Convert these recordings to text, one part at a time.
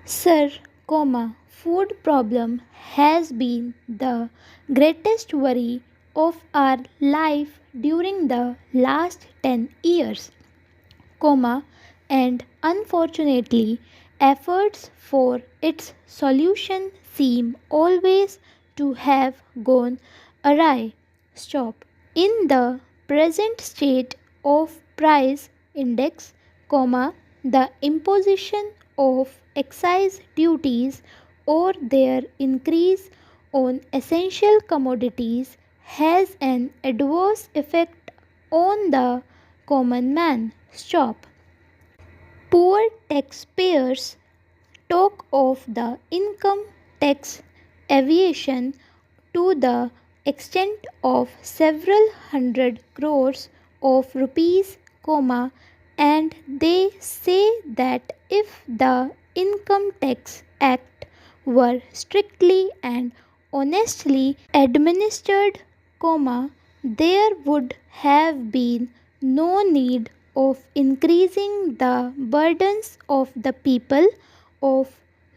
Sir, food problem has been the greatest worry of our life during the last 10 years, and unfortunately, efforts for its solution seem always to have gone awry. Stop. In the present state of price index, the imposition of excise duties or their increase on essential commodities has an adverse effect on the common man. Stop. Poor taxpayers talk of the income tax aviation to the extent of several hundred crores of rupees, and they say that if the Income Tax Act were strictly and honestly administered, there would have been no need of increasing the burdens of the people of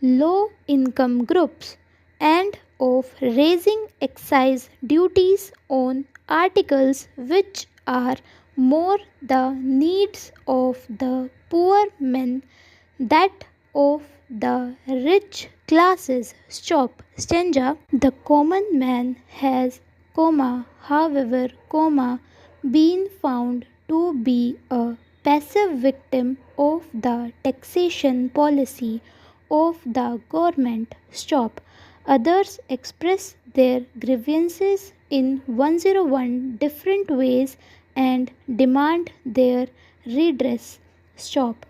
low income groups and of raising excise duties on articles which are more the needs of the poor men that of the rich classes. Stop. Stanza. The common man has, however, been found to be a passive victim of the taxation policy of the government. Stop. Others express their grievances in 101 different ways and demand their redress. Stop.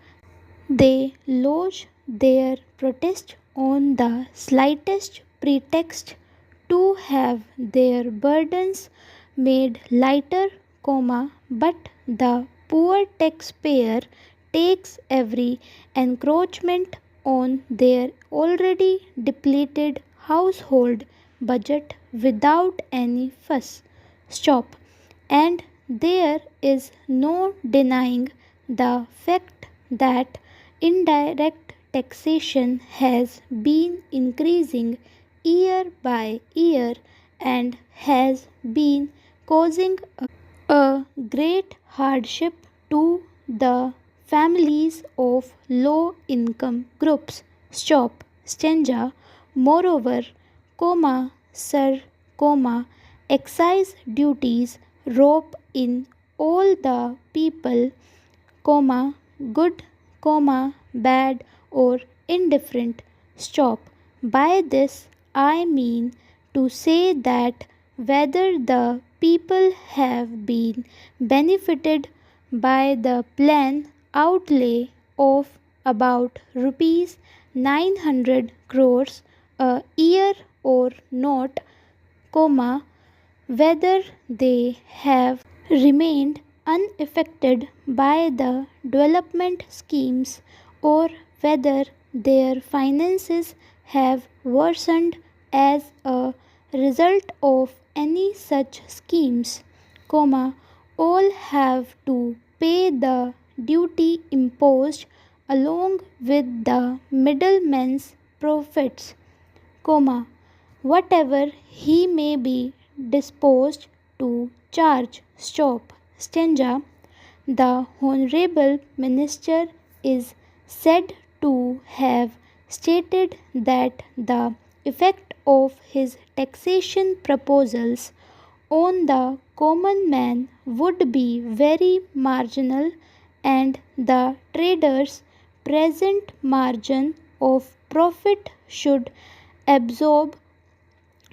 They lodge their protest on the slightest pretext to have their burdens made lighter, but the poor taxpayer takes every encroachment on their already depleted household budget without any fuss. Stop. And there is no denying the fact that indirect taxation has been increasing year by year and has been causing a great hardship to the families of low income groups. Stop. Stanza. Moreover, sir, excise duties rope in all the people, good, bad or indifferent. Stop. By this I mean to say that whether the people have been benefited by the plan outlay of about rupees 900 crores a year or not, whether they have remained unaffected by the development schemes or whether their finances have worsened as a result of any such schemes, all have to pay the duty imposed along with the middleman's profits, whatever he may be disposed to charge. Stop. Stanza. The Honorable Minister is said to have stated that the effect of his taxation proposals on the common man would be very marginal and the traders' present margin of profit should absorb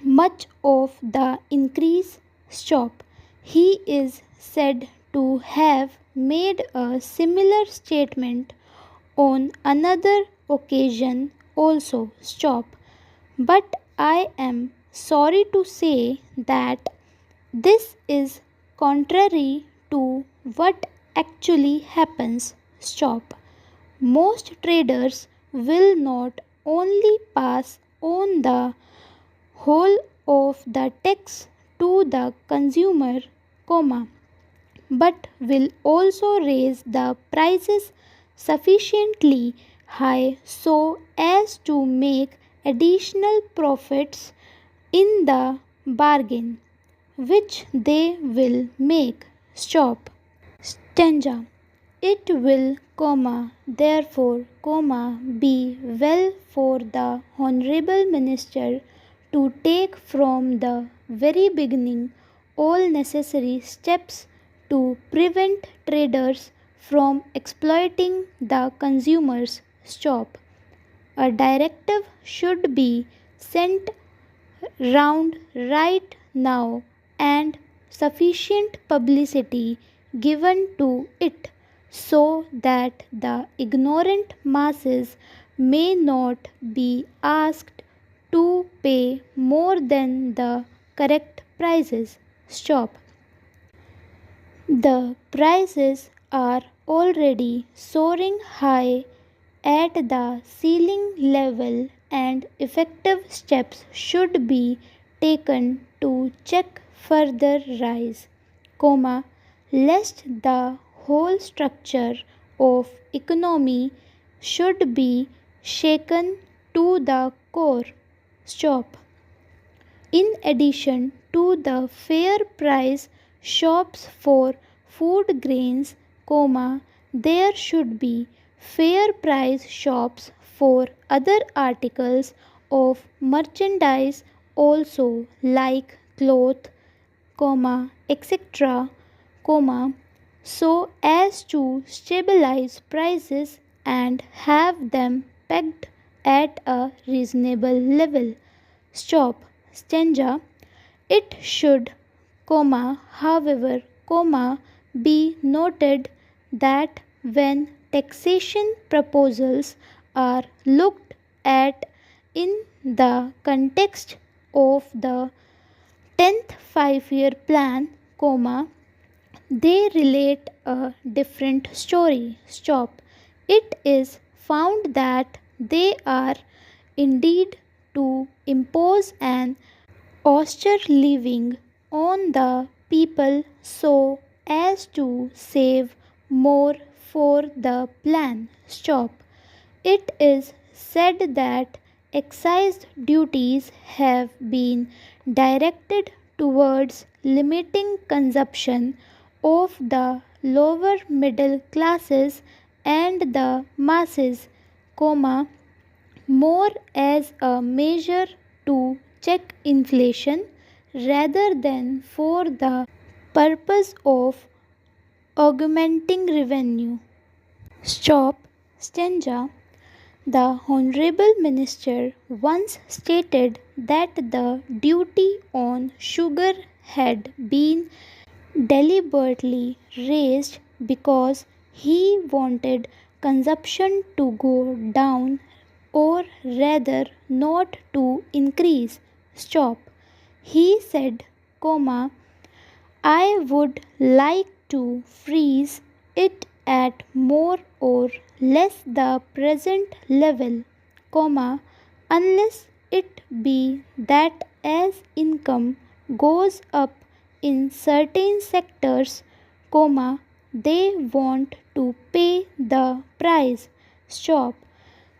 much of the increase. Stop. He is said to have made a similar statement on another occasion also. Stop. But I am sorry to say that this is contrary to what actually happens. Stop. Most traders will not only pass on the whole of the tax to the consumer, but will also raise the prices sufficiently high so as to make additional profits in the bargain, which they will make. Stop. Stanza. It will, therefore, be well for the Honorable Minister to take from the very beginning all necessary steps to prevent traders from exploiting the consumers. Stop. A directive should be sent round right now and sufficient publicity given to it so that the ignorant masses may not be asked to pay more than the correct prices. Stop. The prices are already soaring high at the ceiling level and effective steps should be taken to check further rise, lest the whole structure of economy should be shaken to the core. Stop. In addition to the fair price shops for food grains, there should be fair price shops for other articles of merchandise also like cloth, etc., so as to stabilize prices and have them pegged at a reasonable level. Stop. Stanza. It should, however, be noted that when taxation proposals are looked at in the context of the 10th five-year plan, they relate a different story. Stop. It is found that they are indeed to impose an austere living on the people so as to save more for the plan. Stop. It is said that excise duties have been directed towards limiting consumption of the lower middle classes and the masses, more as a measure to check inflation rather than for the purpose of augmenting revenue. Stop. Stanza. The Honorable Minister once stated that the duty on sugar had been deliberately raised because he wanted consumption to go down or rather not to increase. Stop. He said, I would like to freeze it at more or less the present level, unless it be that as income goes up in certain sectors, they want to pay the price. Stop.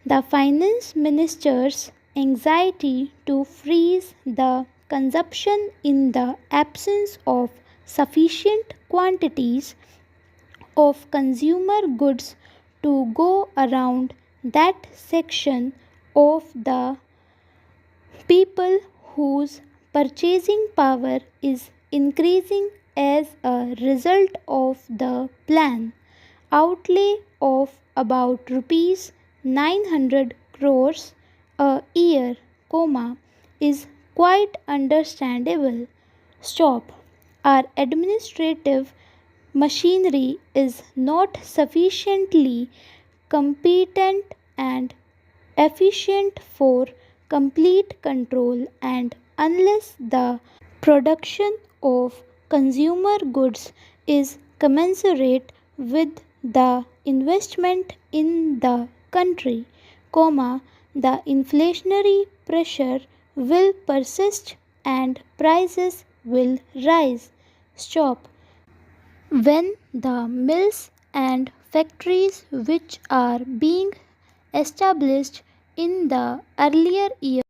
The finance minister's anxiety to freeze the consumption in the absence of sufficient quantities of consumer goods to go around that section of the people whose purchasing power is increasing as a result of the plan outlay of about rupees 900 crores a year, is quite understandable. Stop. Our administrative machinery is not sufficiently competent and efficient for complete control, and unless the production of consumer goods is commensurate with the investment in the country, the inflationary pressure will persist and prices will rise. Stop. When the mills and factories which are being established in the earlier years